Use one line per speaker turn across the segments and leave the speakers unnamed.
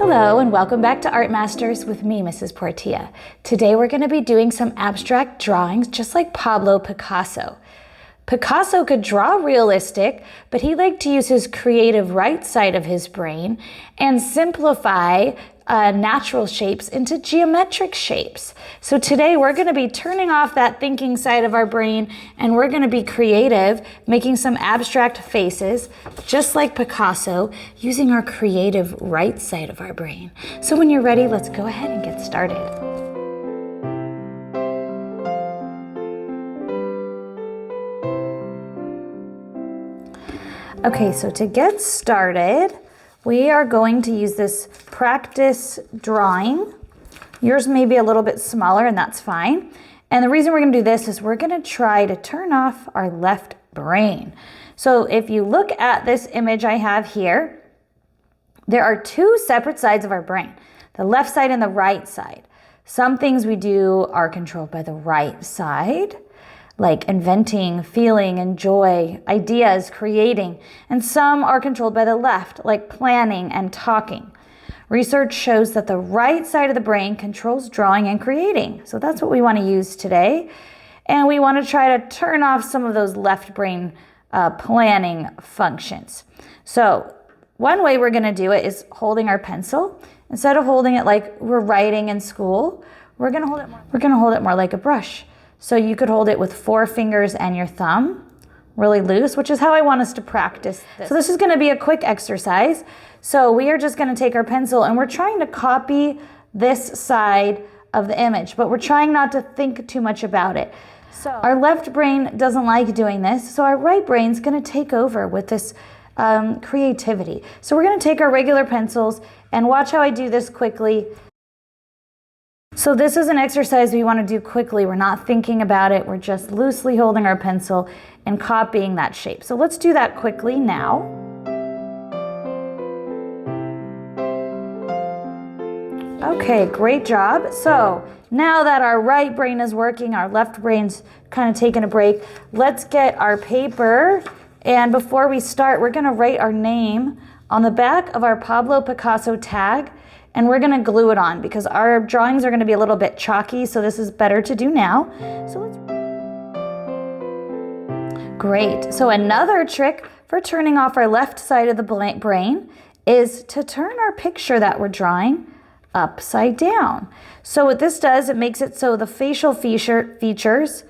Hello and welcome back to Art Masters with me, Mrs. Portilla. Today we're going to be doing some abstract drawings just like Pablo Picasso. Picasso could draw realistic, but he liked to use his creative right side of his brain and simplify natural shapes into geometric shapes. So today we're going to be turning off that thinking side of our brain and we're going to be creative, making some abstract faces, just like Picasso, using our creative right side of our brain. So when you're ready, let's go ahead and get started. Okay, so to get started, we are going to use this practice drawing. Yours may be a little bit smaller and that's fine. And the reason we're going to do this is we're going to try to turn off our left brain. So if you look at this image I have here, there are two separate sides of our brain, the left side and the right side. Some things we do are controlled by the right side, like inventing, feeling, and joy, ideas, creating, and some are controlled by the left, like planning and talking. Research shows that the right side of the brain controls drawing and creating. So that's what we want to use today. And we want to try to turn off some of those left brain planning functions. So one way we're going to do it is holding our pencil. Instead of holding it like we're writing in school, we're going to hold it more like a brush. So you could hold it with 4 fingers and your thumb really loose, which is how I want us to practice this. So this is going to be a quick exercise. So we are just going to take our pencil and we're trying to copy this side of the image, but we're trying not to think too much about it. So our left brain doesn't like doing this, so our right brain's going to take over with this creativity. So we're going to take our regular pencils and watch how I do this quickly. So this is an exercise we want to do quickly. We're not thinking about it. We're just loosely holding our pencil and copying that shape. So let's do that quickly now. Okay, great job. So now that our right brain is working, our left brain's kind of taking a break, let's get our paper. And before we start, we're going to write our name on the back of our Pablo Picasso tag. And we're going to glue it on because our drawings are going to be a little bit chalky, so this is better to do now. Great. So another trick for turning off our left side of the brain is to turn our picture that we're drawing upside down. So what this does, it makes it so the facial features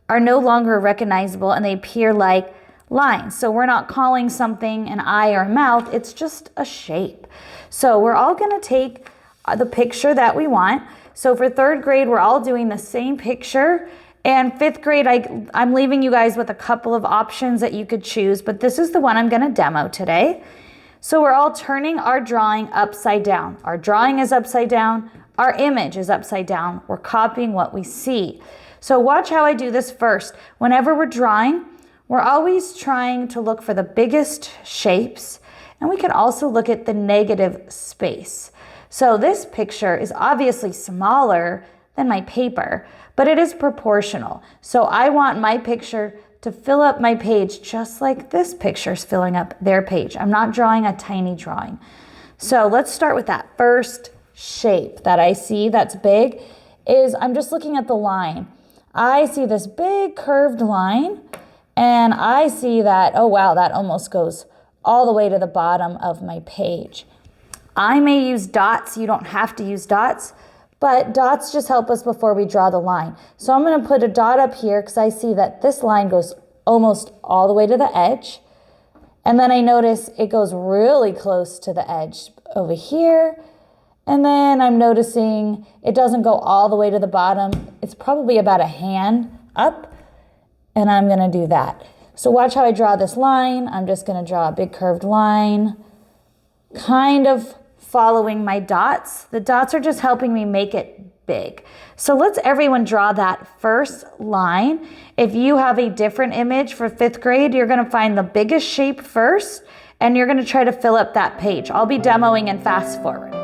are no longer recognizable and they appear like lines. So we're not calling something an eye or a mouth, it's just a shape. So we're all going to take the picture that we want. So for 3rd grade, we're all doing the same picture. And 5th grade, I'm leaving you guys with a couple of options that you could choose, but this is the one I'm going to demo today. So we're all turning our drawing upside down. Our drawing is upside down. Our image is upside down. We're copying what we see. So watch how I do this first. Whenever we're drawing, we're always trying to look for the biggest shapes, and we can also look at the negative space. So this picture is obviously smaller than my paper, but it is proportional. So I want my picture to fill up my page just like this picture is filling up their page. I'm not drawing a tiny drawing. So let's start with that first shape that I see that's big. I'm just looking at the line. I see this big curved line. And I see that, oh wow, that almost goes all the way to the bottom of my page. I may use dots. You don't have to use dots, but dots just help us before we draw the line. So I'm going to put a dot up here because I see that this line goes almost all the way to the edge. And then I notice it goes really close to the edge over here. And then I'm noticing it doesn't go all the way to the bottom. It's probably about a hand up. And I'm going to do that. So watch how I draw this line. I'm just going to draw a big curved line, kind of following my dots. The dots are just helping me make it big. So let's everyone draw that first line. If you have a different image for 5th grade, you're going to find the biggest shape first, and you're going to try to fill up that page. I'll be demoing and fast forward.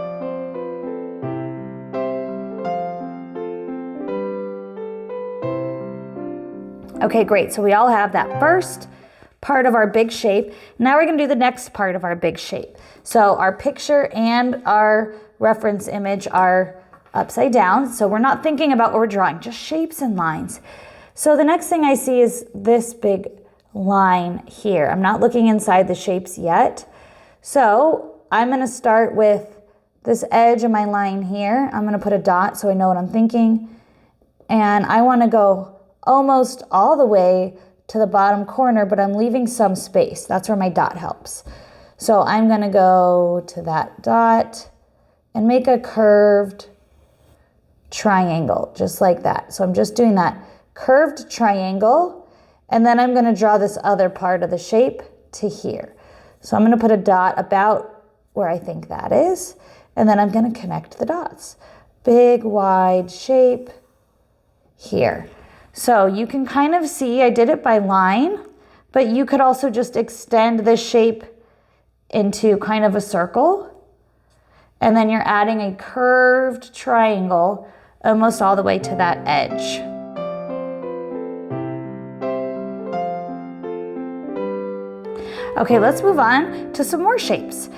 Okay, great. So we all have that first part of our big shape. Now we're going to do the next part of our big shape. So our picture and our reference image are upside down. So we're not thinking about what we're drawing, just shapes and lines. So the next thing I see is this big line here. I'm not looking inside the shapes yet. So I'm going to start with this edge of my line here. I'm going to put a dot so I know what I'm thinking. And I want to go almost all the way to the bottom corner, but I'm leaving some space. That's where my dot helps. So I'm going to go to that dot and make a curved triangle, just like that. So I'm just doing that curved triangle, and then I'm going to draw this other part of the shape to here. So I'm going to put a dot about where I think that is, and then I'm going to connect the dots. Big, wide shape here. So you can kind of see I did it by line, but you could also just extend this shape into kind of a circle, and then you're adding a curved triangle almost all the way to that edge. Okay, let's move on to some more shapes.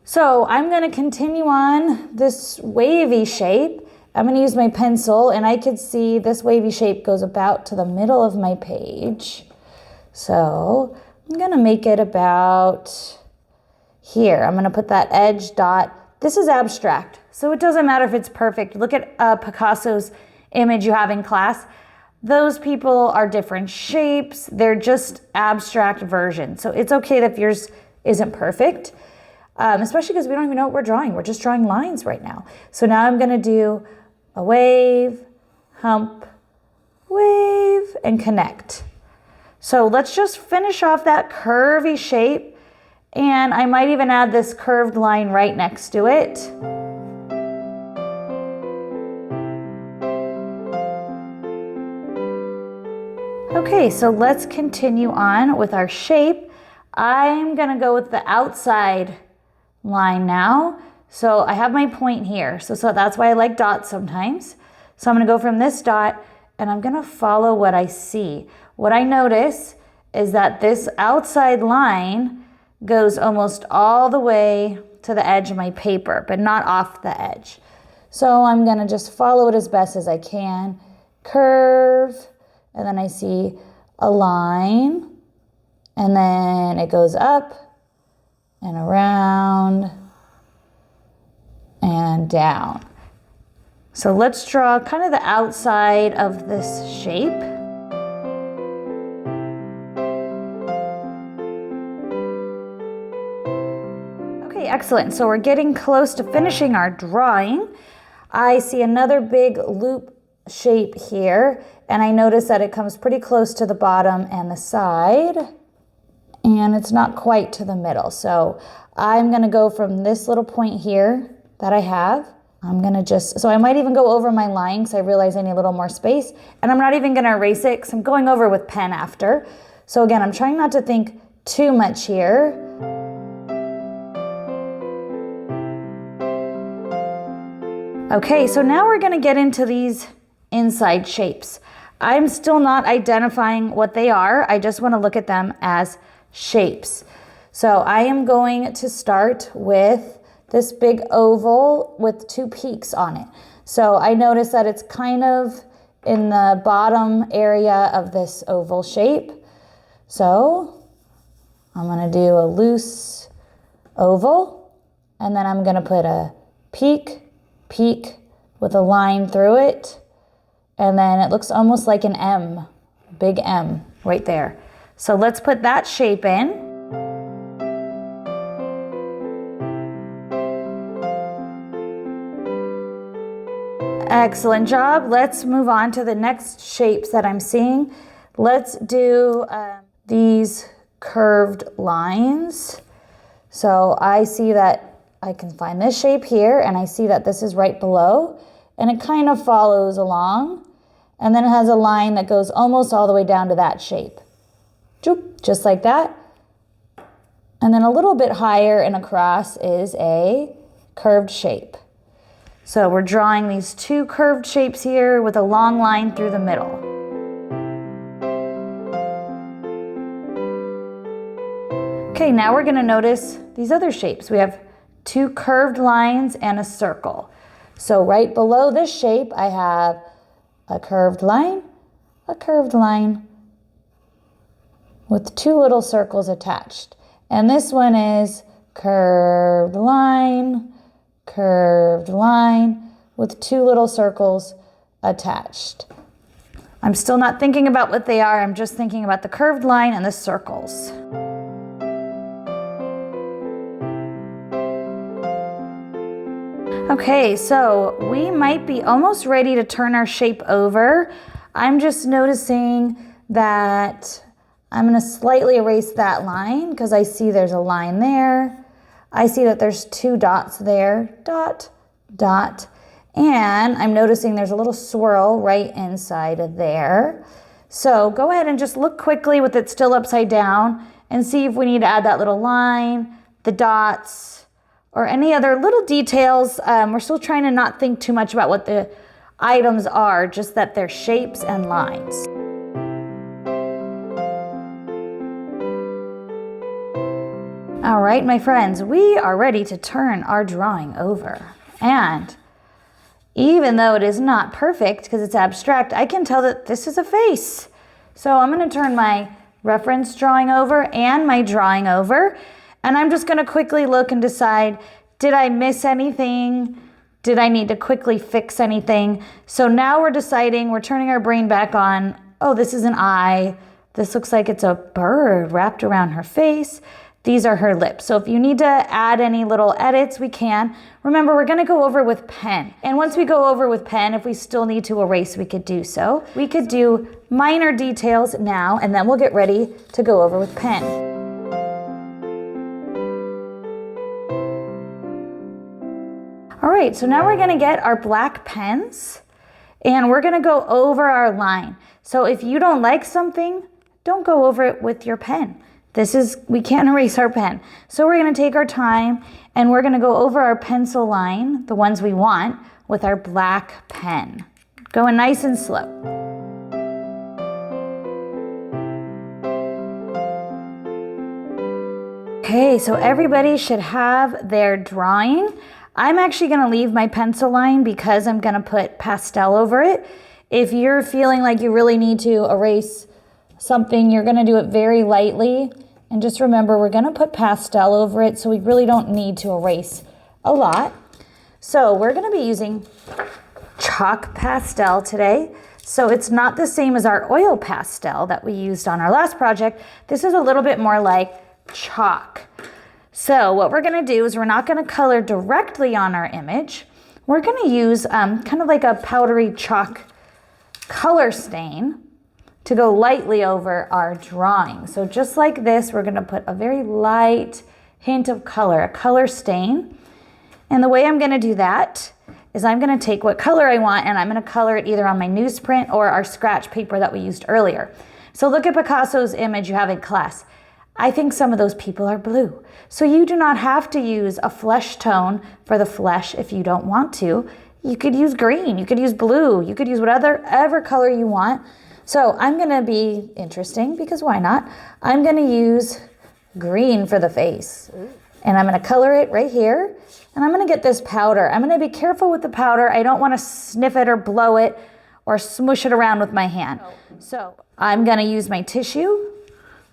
So I'm going to continue on this wavy shape. I'm going to use my pencil, and I could see this wavy shape goes about to the middle of my page. So I'm going to make it about here. I'm going to put that edge dot. This is abstract, so it doesn't matter if it's perfect. Look at Picasso's image you have in class. Those people are different shapes. They're just abstract versions. So it's okay if yours isn't perfect, especially because we don't even know what we're drawing. We're just drawing lines right now. So now I'm going to do a wave, hump, wave, and connect. So let's just finish off that curvy shape, and I might even add this curved line right next to it. Okay, so let's continue on with our shape. I'm going to go with the outside line now. So I have my point here. So that's why I like dots sometimes. So I'm going to go from this dot, and I'm going to follow what I see. What I notice is that this outside line goes almost all the way to the edge of my paper, but not off the edge. So I'm going to just follow it as best as I can. Curve, and then I see a line, and then it goes up and around and down. So let's draw kind of the outside of this shape. Okay, excellent. So we're getting close to finishing our drawing. I see another big loop shape here, and I notice that it comes pretty close to the bottom and the side, and it's not quite to the middle. So I'm going to go from this little point here that I have. I'm going to so I might even go over my line because I realize I need a little more space, and I'm not even going to erase it because I'm going over with pen after. So again, I'm trying not to think too much here. Okay, so now we're going to get into these inside shapes. I'm still not identifying what they are. I just want to look at them as shapes. So I am going to start with this big oval with two peaks on it. So I notice that it's kind of in the bottom area of this oval shape. So I'm going to do a loose oval, and then I'm going to put a peak with a line through it, and then it looks almost like an M, big M right there. So let's put that shape in. Excellent job. Let's move on to the next shapes that I'm seeing. Let's do these curved lines. So I see that I can find this shape here, and I see that this is right below, and it kind of follows along, and then it has a line that goes almost all the way down to that shape. Just like that. And then a little bit higher and across is a curved shape. So we're drawing these two curved shapes here with a long line through the middle. Okay, now we're going to notice these other shapes. We have two curved lines and a circle. So right below this shape, I have a curved line with two little circles attached. And this one is curved line with two little circles attached. I'm still not thinking about what they are. I'm just thinking about the curved line and the circles. Okay, so we might be almost ready to turn our shape over. I'm just noticing that I'm going to slightly erase that line because I see there's a line there. I see that there's two dots there, dot, dot. And I'm noticing there's a little swirl right inside of there. So go ahead and just look quickly with it still upside down and see if we need to add that little line, the dots, or any other little details. We're still trying to not think too much about what the items are, just that they're shapes and lines. All right, my friends, we are ready to turn our drawing over. And even though it is not perfect because it's abstract, I can tell that this is a face. So I'm going to turn my reference drawing over and my drawing over. And I'm just going to quickly look and decide, did I miss anything? Did I need to quickly fix anything? So now we're deciding, we're turning our brain back on, oh, this is an eye. This looks like it's a bird wrapped around her face. These are her lips. So if you need to add any little edits, we can. Remember, we're going to go over with pen. And once we go over with pen, if we still need to erase, we could do so. We could do minor details now, and then we'll get ready to go over with pen. All right, so now we're going to get our black pens and we're going to go over our line. So if you don't like something, don't go over it with your pen. We can't erase our pen. So we're going to take our time and we're going to go over our pencil line, the ones we want, with our black pen. Going nice and slow. Okay, so everybody should have their drawing. I'm actually going to leave my pencil line because I'm going to put pastel over it. If you're feeling like you really need to erase something, you're going to do it very lightly. And just remember, we're going to put pastel over it, so we really don't need to erase a lot. So we're going to be using chalk pastel today. So it's not the same as our oil pastel that we used on our last project. This is a little bit more like chalk. So what we're going to do is we're not going to color directly on our image. We're going to use kind of like a powdery chalk color stain to go lightly over our drawing. So just like this, we're going to put a very light hint of color, a color stain. And the way I'm going to do that is I'm going to take what color I want and I'm going to color it either on my newsprint or our scratch paper that we used earlier. So look at Picasso's image you have in class. I think some of those people are blue. So you do not have to use a flesh tone for the flesh if you don't want to. You could use green, you could use blue, you could use whatever color you want. So I'm gonna be interesting because why not? I'm gonna use green for the face. And I'm gonna color it right here. And I'm gonna get this powder. I'm gonna be careful with the powder. I don't wanna sniff it or blow it or smush it around with my hand. So I'm gonna use my tissue.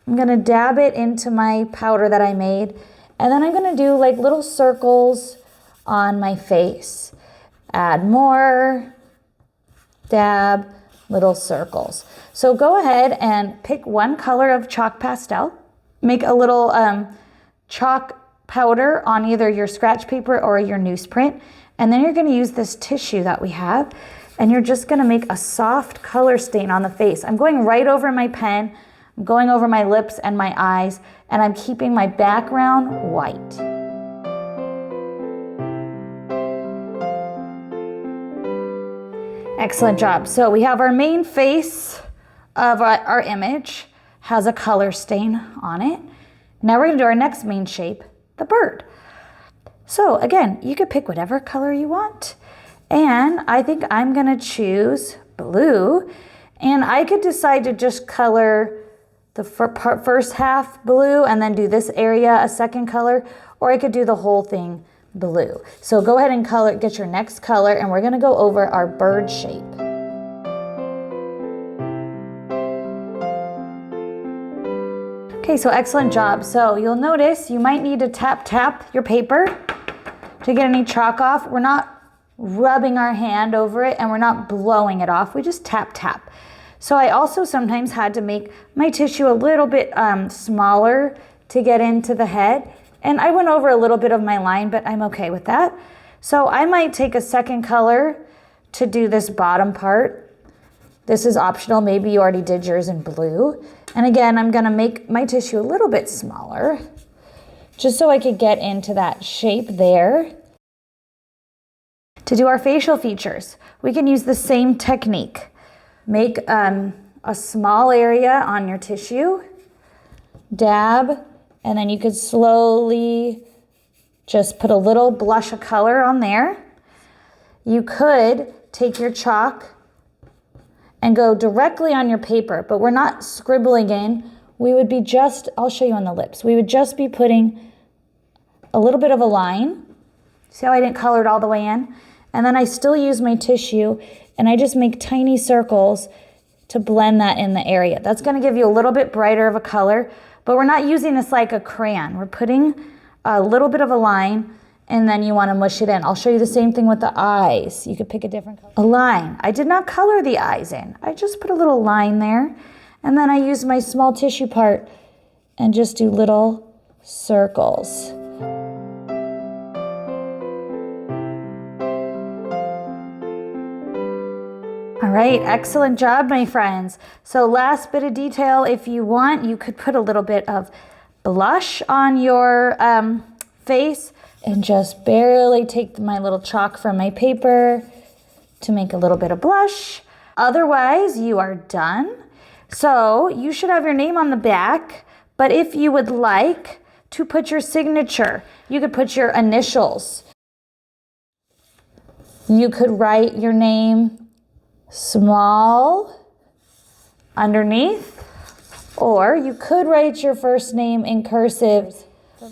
I'm going to dab it into my powder that I made, and then I'm going to do like little circles on my face. Add more, dab, little circles. So go ahead and pick one color of chalk pastel, make a little chalk powder on either your scratch paper or your newsprint, and then you're going to use this tissue that we have, and you're just going to make a soft color stain on the face. I'm going right over my pen. I'm going over my lips and my eyes, and I'm keeping my background white. Excellent job. So we have our main face of our image, has a color stain on it. Now we're going to do our next main shape, the bird. So again, you could pick whatever color you want. And I think I'm going to choose blue, and I could decide to just color the first half blue and then do this area a second color, or I could do the whole thing blue. So go ahead and get your next color, and we're gonna go over our bird shape. Okay, so excellent job. So you'll notice you might need to tap your paper to get any chalk off. We're not rubbing our hand over it and we're not blowing it off. We just tap. So I also sometimes had to make my tissue a little bit smaller to get into the head. And I went over a little bit of my line, but I'm okay with that. So I might take a second color to do this bottom part. This is optional. Maybe you already did yours in blue. And again, I'm gonna make my tissue a little bit smaller just so I could get into that shape there. To do our facial features, we can use the same technique. Make a small area on your tissue, dab, and then you could slowly just put a little blush of color on there. You could take your chalk and go directly on your paper, but we're not scribbling in. We would be I'll show you on the lips. We would just be putting a little bit of a line. See how I didn't color it all the way in? And then I still use my tissue and I just make tiny circles to blend that in the area. That's gonna give you a little bit brighter of a color, but we're not using this like a crayon. We're putting a little bit of a line and then you wanna mush it in. I'll show you the same thing with the eyes. You could pick a different color. A line. I did not color the eyes in. I just put a little line there. And then I use my small tissue part and just do little circles. All right, excellent job, my friends. So last bit of detail, if you want, you could put a little bit of blush on your face and just barely take my little chalk from my paper to make a little bit of blush. Otherwise, you are done. So you should have your name on the back, but if you would like to put your signature, you could put your initials. You could write your name small underneath, or you could write your first name in cursive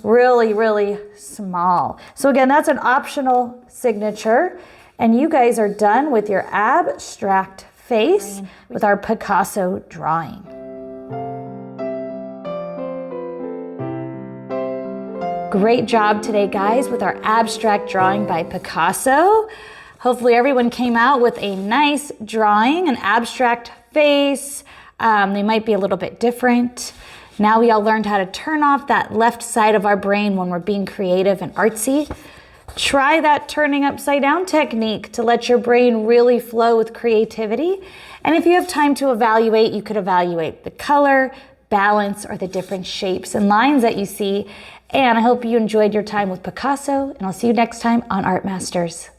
really small. So again, that's an optional signature, and you guys are done with your abstract face with our Picasso drawing. Great job today, guys, with our abstract drawing by Picasso. Hopefully everyone came out with a nice drawing, an abstract face. They might be a little bit different. Now we all learned how to turn off that left side of our brain when we're being creative and artsy. Try that turning upside down technique to let your brain really flow with creativity. And if you have time to evaluate, you could evaluate the color, balance, or the different shapes and lines that you see. And I hope you enjoyed your time with Picasso, and I'll see you next time on Art Masters.